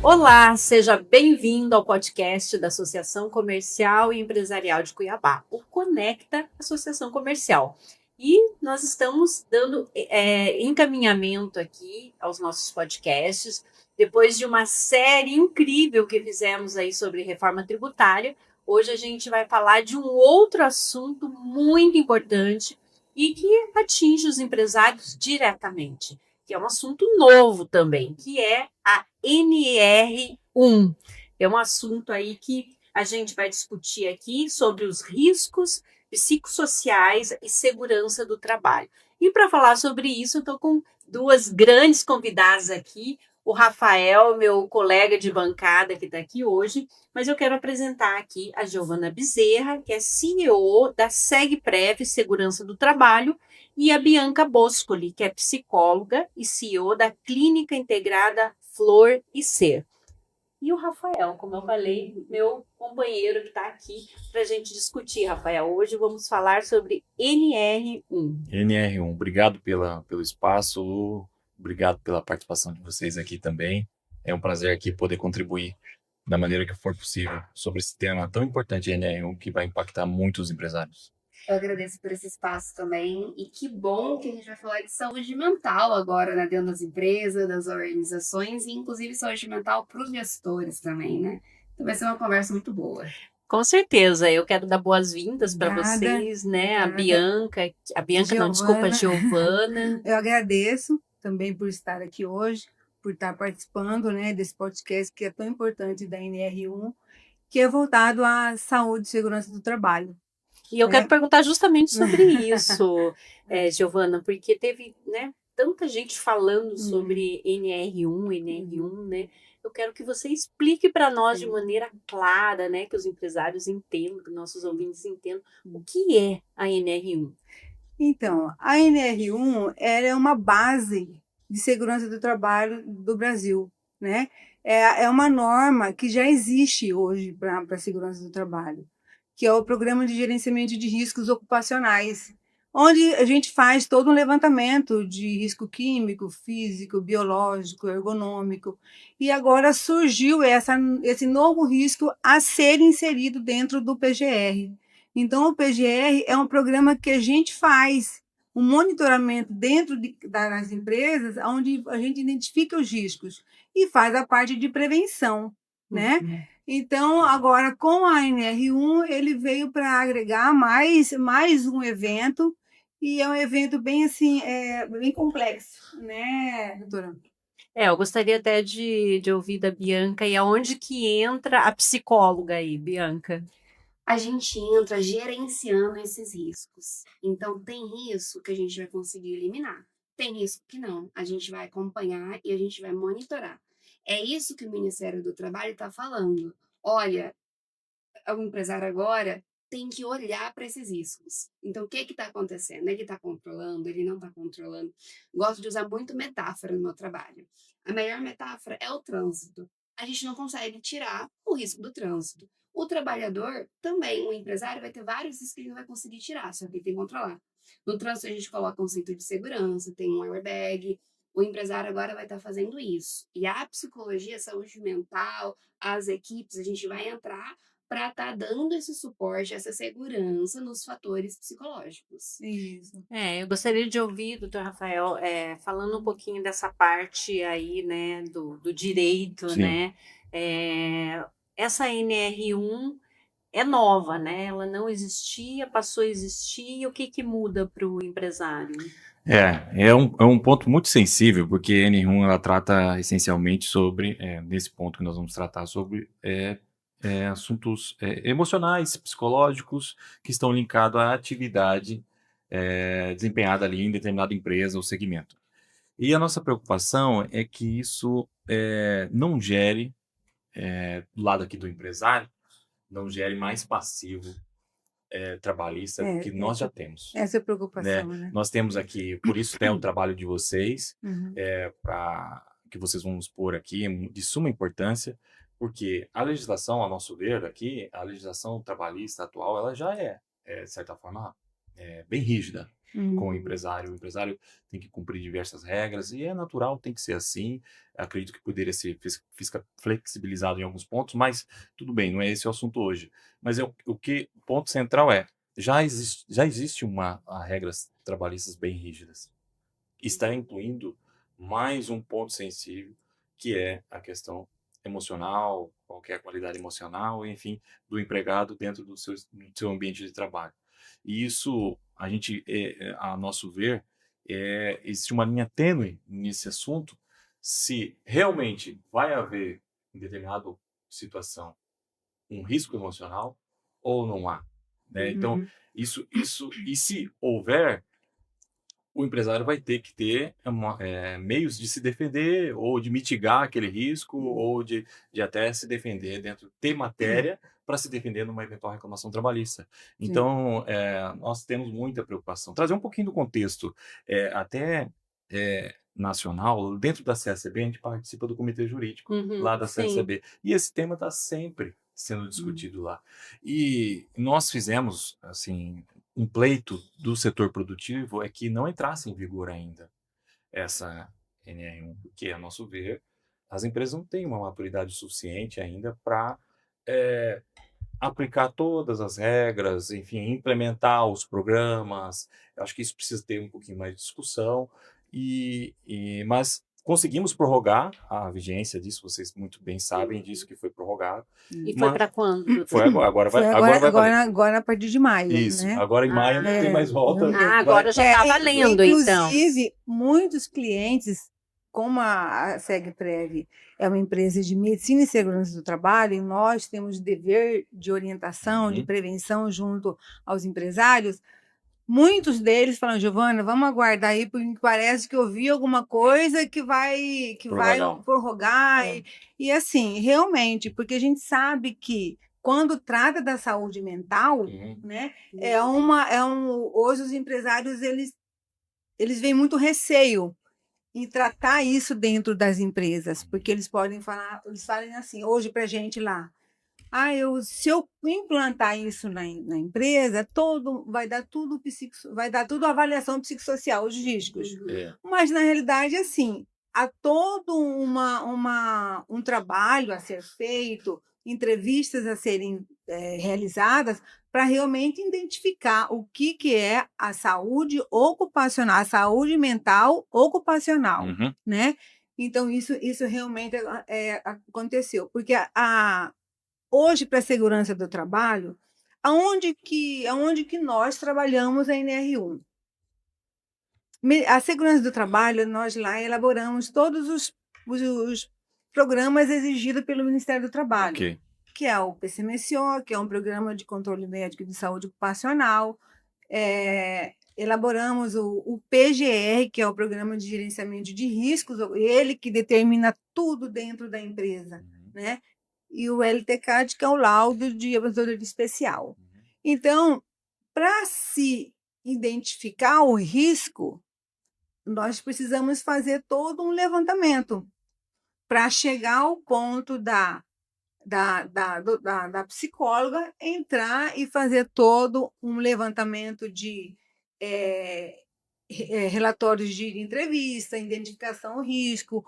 Olá, seja bem-vindo ao podcast da Associação Comercial e Empresarial de Cuiabá, o Conecta Associação Comercial. E nós estamos dando encaminhamento aqui aos nossos podcasts, depois de uma série incrível que fizemos aí sobre reforma tributária. Hoje a gente vai falar de um outro assunto muito importante e que atinge os empresários diretamente, que é um assunto novo também, que é a NR1. É um assunto aí que a gente vai discutir aqui sobre os riscos psicossociais e segurança do trabalho. E para falar sobre isso, eu estou com duas grandes convidadas aqui, o Rafael, meu colega de bancada que está aqui hoje, mas eu quero apresentar aqui a Giovana Bezerra, que é CEO da SegPrev Segurança do Trabalho, e a Bianca Boscoli, que é psicóloga e CEO da Clínica Integrada Flor e Ser. E o Rafael, como eu falei, meu companheiro que está aqui para a gente discutir, Rafael. Hoje vamos falar sobre NR1. NR1, obrigado pelo espaço, obrigado pela participação de vocês aqui também. É um prazer aqui poder contribuir da maneira que for possível sobre esse tema tão importante, NR1, que vai impactar muitos empresários. Eu agradeço por esse espaço também, e que bom que a gente vai falar de saúde mental agora, né, dentro das empresas, das organizações, e inclusive saúde mental para os gestores também, né? Então vai ser uma conversa muito boa. Com certeza, eu quero dar boas-vindas para vocês, né? A Bianca, a Giovana. Eu agradeço também por estar aqui hoje, por estar participando, né, desse podcast que é tão importante da NR1, que é voltado à saúde e segurança do trabalho. E eu quero perguntar justamente sobre isso, Giovana, porque teve, né, tanta gente falando sobre NR1, né? Eu quero que você explique para nós de maneira clara, né, que os empresários entendam, que nossos ouvintes entendam o que é a NR1. Então, a NR1 ela é uma base de segurança do trabalho do Brasil, né? É uma norma que já existe hoje para a segurança do trabalho, que é o Programa de Gerenciamento de Riscos Ocupacionais, onde a gente faz todo um levantamento de risco químico, físico, biológico, ergonômico, e agora surgiu esse novo risco a ser inserido dentro do PGR. Então, o PGR é um programa que a gente faz um monitoramento dentro das empresas, onde a gente identifica os riscos e faz a parte de prevenção, né? Então, agora, com a NR1, ele veio para agregar mais um evento, e é um evento bem assim, bem complexo, né, doutora? Eu gostaria até de ouvir da Bianca, e aonde que entra a psicóloga aí, Bianca? A gente entra gerenciando esses riscos. Então, tem risco que a gente vai conseguir eliminar. Tem risco que não. A gente vai acompanhar e a gente vai monitorar. É isso que o Ministério do Trabalho está falando. Olha, o empresário agora tem que olhar para esses riscos. Então, o que está acontecendo? Ele está controlando? Ele não está controlando? Gosto de usar muito metáfora no meu trabalho. A melhor metáfora é o trânsito. A gente não consegue tirar o risco do trânsito. O trabalhador também, o empresário, vai ter vários riscos que ele não vai conseguir tirar, só que ele tem que controlar. No trânsito, a gente coloca um cinto de segurança, tem um airbag. O empresário agora vai estar fazendo isso. E a psicologia, a saúde mental, as equipes, a gente vai entrar para estar dando esse suporte, essa segurança nos fatores psicológicos. Isso. Eu gostaria de ouvir, doutor Rafael, falando um pouquinho dessa parte aí, né, do direito, Sim. né? Essa NR1 é nova, né? Ela não existia, passou a existir, e o que muda para o empresário? É um ponto muito sensível, porque a NR1 ela trata essencialmente sobre, nesse ponto que nós vamos tratar sobre assuntos emocionais, psicológicos, que estão linkados à atividade desempenhada ali em determinada empresa ou segmento. E a nossa preocupação é que isso não gere, do lado aqui do empresário, não gere mais passivo trabalhista que nós já temos. Essa é a preocupação, né? Nós temos aqui, por isso tem o trabalho de vocês, Uhum. para que vocês vão expor aqui, de suma importância, porque a legislação, a nosso ver aqui, a legislação trabalhista atual, ela já de certa forma, bem rígida com o empresário. O empresário tem que cumprir diversas regras e é natural, tem que ser assim. Acredito que poderia ser flexibilizado em alguns pontos, mas tudo bem, não é esse o assunto hoje. Mas o ponto central já existe regras trabalhistas bem rígidas. Está incluindo mais um ponto sensível, que é a questão emocional, qualquer qualidade emocional, enfim, do empregado dentro do seu ambiente de trabalho. E isso, a nosso ver, existe uma linha tênue nesse assunto, se realmente vai haver, em determinada situação, um risco emocional ou não há. Né? Então, e se houver, o empresário vai ter que ter meios de se defender ou de mitigar aquele risco ou de até se defender ter matéria para se defender numa eventual reclamação trabalhista. Então, nós temos muita preocupação. Trazer um pouquinho do contexto, nacional, dentro da CSB, a gente participa do comitê jurídico lá da CSB. E esse tema está sempre sendo discutido lá. E nós fizemos, assim, um pleito do setor produtivo que não entrasse em vigor ainda essa NR1, porque, a nosso ver, as empresas não têm uma maturidade suficiente ainda para aplicar todas as regras, enfim, implementar os programas. Eu acho que isso precisa ter um pouquinho mais de discussão, mas conseguimos prorrogar a vigência disso, vocês muito bem sabem disso, que foi prorrogado. E foi para quando? Foi agora. Agora a partir de maio. Isso, né? agora em maio não tem mais volta. Agora já está valendo, então. Inclusive, muitos clientes, como a Segprev é uma empresa de medicina e segurança do trabalho, e nós temos dever de orientação, de prevenção junto aos empresários, muitos deles falam: Giovana, vamos aguardar aí, porque parece que eu vi alguma coisa que vai prorrogar. E assim, realmente, porque a gente sabe que quando trata da saúde mental, né, hoje os empresários eles veem muito receio em tratar isso dentro das empresas, porque eles podem falar, eles falam assim, hoje para a gente lá, se eu implantar isso na empresa, vai dar tudo avaliação psicossocial, os riscos. Mas, na realidade, assim, há todo um trabalho a ser feito, entrevistas a serem realizadas para realmente identificar o que é a saúde ocupacional, a saúde mental ocupacional, né? Então, isso realmente aconteceu, porque hoje, para a segurança do trabalho, aonde que nós trabalhamos a NR1? A segurança do trabalho, nós lá elaboramos todos os programas exigidos pelo Ministério do Trabalho, que é o PCMSO, que é um programa de controle médico de saúde ocupacional. Elaboramos o PGR, que é o Programa de Gerenciamento de Riscos, ele que determina tudo dentro da empresa, né? E o LTCAD, que é o laudo de abusador especial. Então, para se identificar o risco, nós precisamos fazer todo um levantamento para chegar ao ponto da psicóloga entrar e fazer todo um levantamento de relatórios de entrevista, identificação do risco,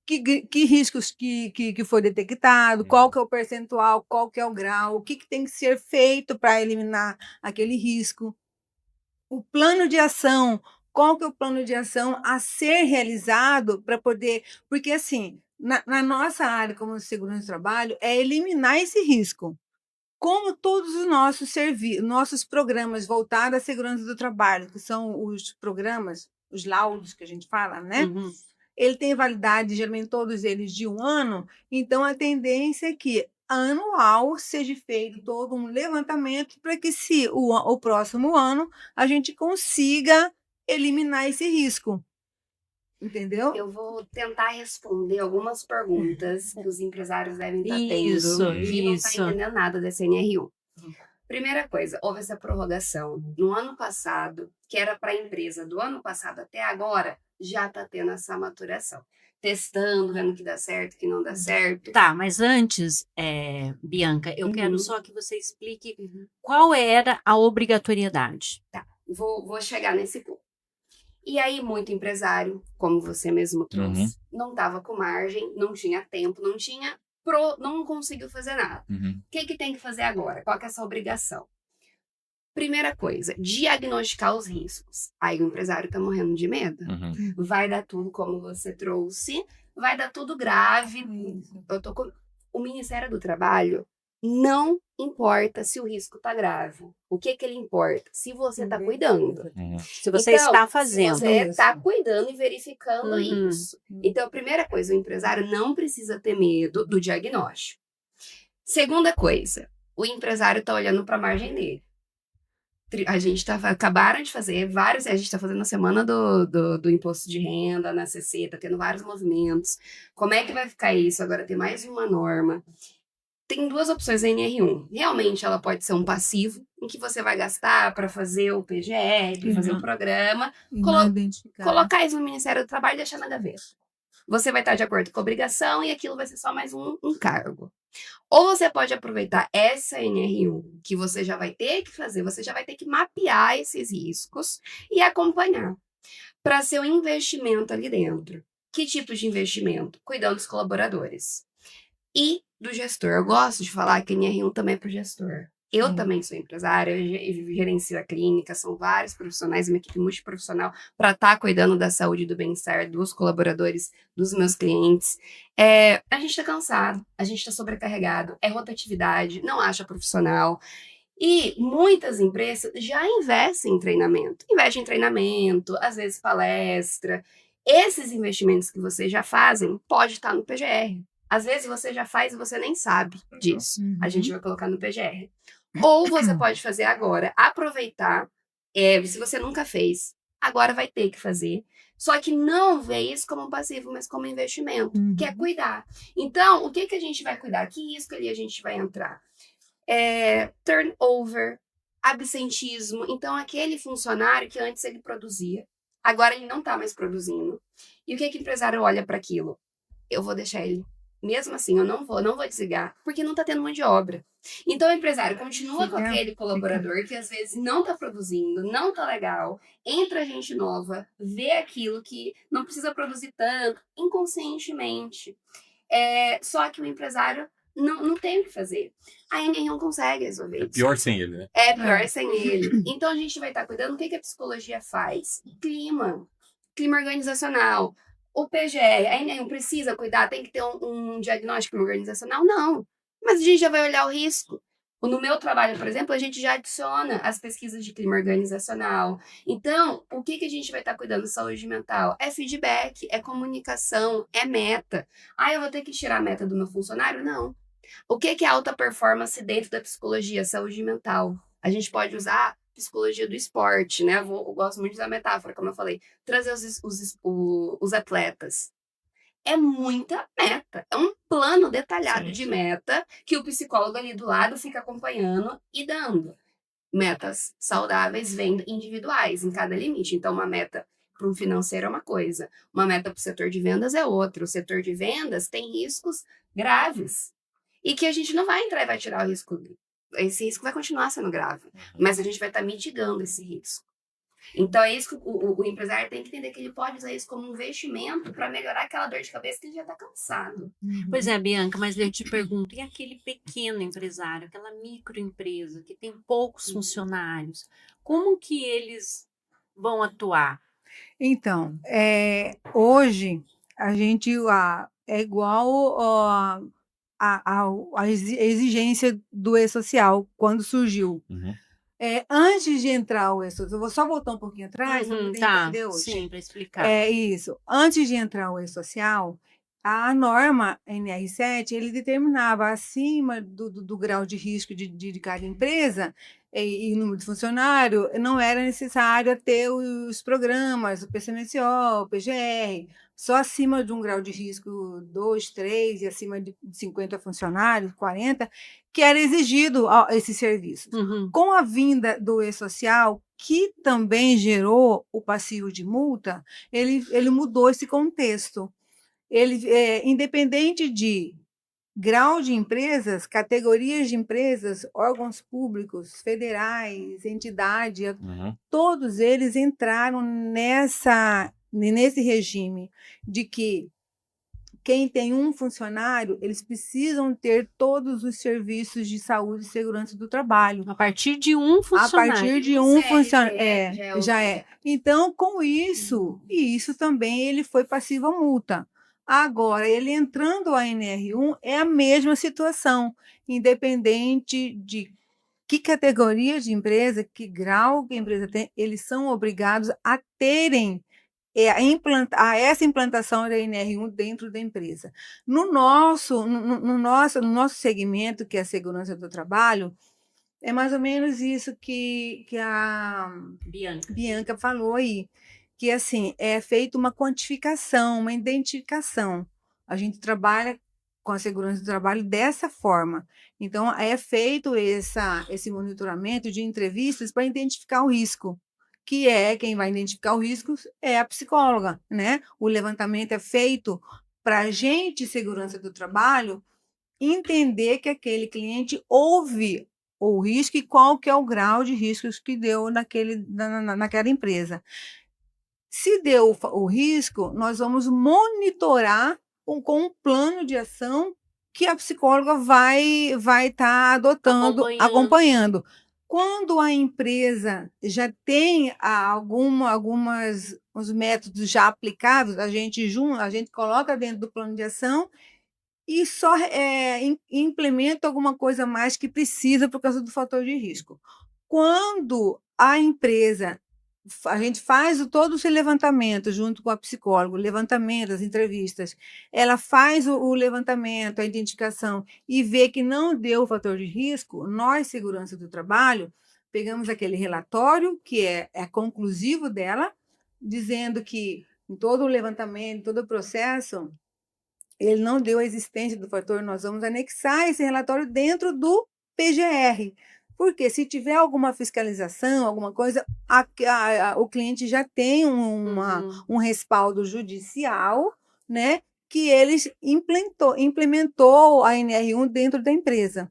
que riscos que foi detectado, qual que é o percentual, qual que é o grau, o que tem que ser feito para eliminar aquele risco. O plano de ação, qual que é o plano de ação a ser realizado para poder... Porque, assim, na nossa área como segurança do trabalho, é eliminar esse risco. Como todos os nossos programas voltados à segurança do trabalho, que são os programas, os laudos que a gente fala, né? Ele tem validade, geralmente todos eles, de 1 ano, então a tendência é que anual seja feito todo um levantamento para que, se o próximo ano, a gente consiga eliminar esse risco. Entendeu? Eu vou tentar responder algumas perguntas que os empresários devem estar tendo e não estão entendendo nada dessa NR1. Primeira coisa, houve essa prorrogação no ano passado, que era para a empresa do ano passado até agora, já está tendo essa maturação. Testando, vendo que dá certo, que não dá certo. Tá, mas antes, Bianca, eu quero só que você explique qual era a obrigatoriedade. Tá. vou chegar nesse ponto. E aí, muito empresário, como você mesmo trouxe, não estava com margem, não tinha tempo, não conseguiu fazer nada. O que tem que fazer agora? Qual que é essa obrigação? Primeira coisa, diagnosticar os riscos. Aí o empresário tá morrendo de medo. Vai dar tudo como você trouxe, vai dar tudo grave. O Ministério do Trabalho não importa se o risco tá grave. O que ele importa? Se você tá cuidando. Se você está fazendo. Se você tá cuidando e verificando isso. Então, a primeira coisa, o empresário não precisa ter medo do diagnóstico. Segunda coisa, o empresário tá olhando para a margem dele. A gente acabaram de fazer vários, a gente está fazendo a semana do imposto de renda na CC, está tendo vários movimentos. Como é que vai ficar isso? Agora tem mais uma norma. Tem duas opções na NR1. Realmente ela pode ser um passivo, em que você vai gastar para fazer o PGR, para fazer o programa, colocar isso no Ministério do Trabalho e deixar na gaveta. Você vai estar de acordo com a obrigação e aquilo vai ser só mais um cargo. Ou você pode aproveitar essa NR1 que você já vai ter que fazer, você já vai ter que mapear esses riscos e acompanhar para ser um investimento ali dentro. Que tipo de investimento? Cuidando dos colaboradores e do gestor. Eu gosto de falar que a NR1 também é para o gestor. Eu também sou empresária, eu gerencio a clínica, são vários profissionais, uma equipe multiprofissional para estar cuidando da saúde e do bem-estar dos colaboradores, dos meus clientes. A gente está cansado, a gente está sobrecarregado, é rotatividade, não acha profissional. E muitas empresas já investem em treinamento. Investem em treinamento, às vezes palestra. Esses investimentos que vocês já fazem pode estar no PGR. Às vezes você já faz e você nem sabe disso. A gente vai colocar no PGR. Ou você pode fazer agora, aproveitar, se você nunca fez, agora vai ter que fazer. Só que não vê isso como um passivo, mas como investimento, que é cuidar. Então, o que a gente vai cuidar? Que risco ali a gente vai entrar? Turnover, absentismo. Então, aquele funcionário que antes ele produzia, agora ele não está mais produzindo. E o que o empresário olha para aquilo? Eu vou deixar ele. Mesmo assim, eu não vou desligar, porque não está tendo mão de obra. Então, o empresário continua com aquele colaborador que às vezes não está produzindo, não está legal, entra gente nova, vê aquilo que não precisa produzir tanto, inconscientemente. Só que o empresário não tem o que fazer. A NR não consegue resolver isso. É pior sem ele, né? É pior sem ele. Então, a gente vai estar cuidando. O que a psicologia faz? Clima organizacional. O PGR, a NR precisa cuidar, tem que ter um diagnóstico organizacional? Não. Mas a gente já vai olhar o risco. No meu trabalho, por exemplo, a gente já adiciona as pesquisas de clima organizacional. Então, o que a gente vai estar cuidando? Saúde mental. É feedback, é comunicação, é meta. Eu vou ter que tirar a meta do meu funcionário? Não. O que é alta performance dentro da psicologia? Saúde mental. A gente pode usar psicologia do esporte, né? Eu gosto muito da metáfora, como eu falei. Trazer os atletas. É muita meta. É um plano detalhado de meta que o psicólogo ali do lado fica acompanhando e dando. Metas saudáveis vêm individuais em cada limite. Então, uma meta para um financeiro é uma coisa. Uma meta para o setor de vendas é outra. O setor de vendas tem riscos graves. E que a gente não vai entrar e vai tirar o risco. Esse risco vai continuar sendo grave. Mas a gente vai estar mitigando esse risco. Então, é isso que o empresário tem que entender, que ele pode usar isso como um investimento para melhorar aquela dor de cabeça que ele já está cansado. Pois é, Bianca, mas eu te pergunto, e aquele pequeno empresário, aquela microempresa que tem poucos funcionários, como que eles vão atuar? Então, hoje a gente é igual a exigência do E-Social quando surgiu. Antes de entrar o E-Social, eu vou só voltar um pouquinho atrás para poder entender hoje. Sim, para explicar. Isso. Antes de entrar o E-Social, a norma NR7, ele determinava acima do grau de risco de cada empresa e número de funcionário, não era necessário ter os programas, o PCMSO, o PGR, só acima de um grau de risco 2, 3 e acima de 50 funcionários, 40, que era exigido esses serviços. Com a vinda do E-Social, que também gerou o passivo de multa, ele mudou esse contexto. Ele, independente de grau de empresas, categorias de empresas, órgãos públicos, federais, entidade, Uhum. todos eles entraram nesse regime de que quem tem um funcionário, eles precisam ter todos os serviços de saúde e segurança do trabalho. A partir de um A funcionário. partir de O um CLT funcionário. Já é. outro. Então, com isso, e isso também ele foi passivo a multa. Agora, ele entrando a NR1 é a mesma situação, independente de que categoria de empresa, que grau que a empresa tem, eles são obrigados a terem essa implantação da NR1 dentro da empresa. No nosso segmento, que é a segurança do trabalho, é mais ou menos isso que a Bianca falou aí, que assim, é feita uma quantificação, uma identificação. A gente trabalha com a segurança do trabalho dessa forma. Então, é feito esse monitoramento de entrevistas para identificar o risco, que é quem vai identificar o risco é a psicóloga, né? O levantamento é feito para a gente, segurança do trabalho, entender que aquele cliente houve o risco e qual que é o grau de riscos que deu naquela empresa. Se deu o risco, nós vamos monitorar com um plano de ação que a psicóloga vai estar adotando, acompanhando. Quando a empresa já tem os métodos já aplicáveis, a gente coloca dentro do plano de ação e só implementa alguma coisa mais que precisa por causa do fator de risco. Quando a empresa, a gente faz todo esse levantamento junto com a psicóloga, o levantamento, as entrevistas, ela faz o levantamento, a identificação e vê que não deu o fator de risco, nós, segurança do trabalho, pegamos aquele relatório, que é conclusivo dela, dizendo que em todo o levantamento, todo o processo, ele não deu a existência do fator, nós vamos anexar esse relatório dentro do PGR. Porque se tiver alguma fiscalização, alguma coisa, o cliente já tem um respaldo judicial, né, que eles implementou a NR1 dentro da empresa.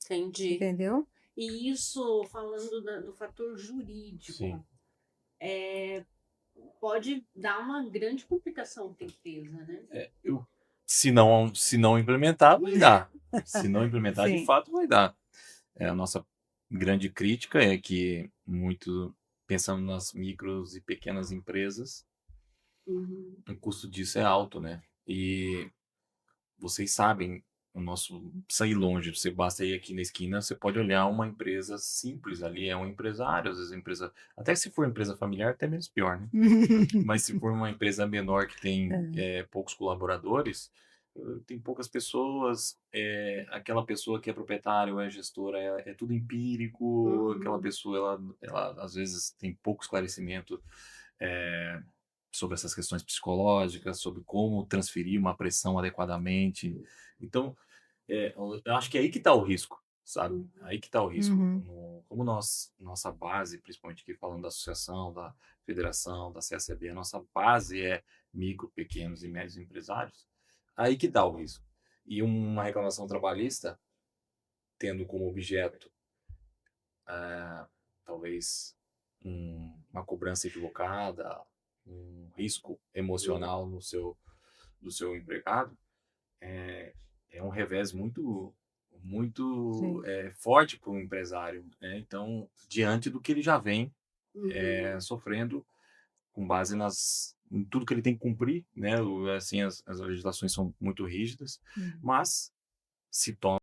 Entendi. Entendeu? E isso, falando do fator jurídico, pode dar uma grande complicação para a empresa, né? Se não implementar, vai dar. Se não implementar, de Sim. fato, vai dar. A nossa grande crítica é que, muito pensando nas micros e pequenas empresas, o custo disso é alto, né? E vocês sabem, o nosso sair longe, você basta ir aqui na esquina, você pode olhar uma empresa simples ali, é um empresário, às vezes empresa, até se for empresa familiar, até menos pior, né? Mas se for uma empresa menor que tem poucos colaboradores, tem poucas pessoas, aquela pessoa que é proprietário, é gestora, é tudo empírico, aquela pessoa, ela às vezes tem pouco esclarecimento sobre essas questões psicológicas, sobre como transferir uma pressão adequadamente. Então, eu acho que é aí que está o risco, sabe? Aí que está o risco. Como nossa base, principalmente aqui falando da associação, da federação, da CSAB, a nossa base é micro, pequenos e médios empresários, aí que dá o risco. E uma reclamação trabalhista, tendo como objeto, talvez, uma cobrança equivocada, um risco emocional do seu empregado, é um revés muito forte para o empresário, né? Então, diante do que ele já vem sofrendo, com base em tudo que ele tem que cumprir, né? Assim, as legislações são muito rígidas, mas se torna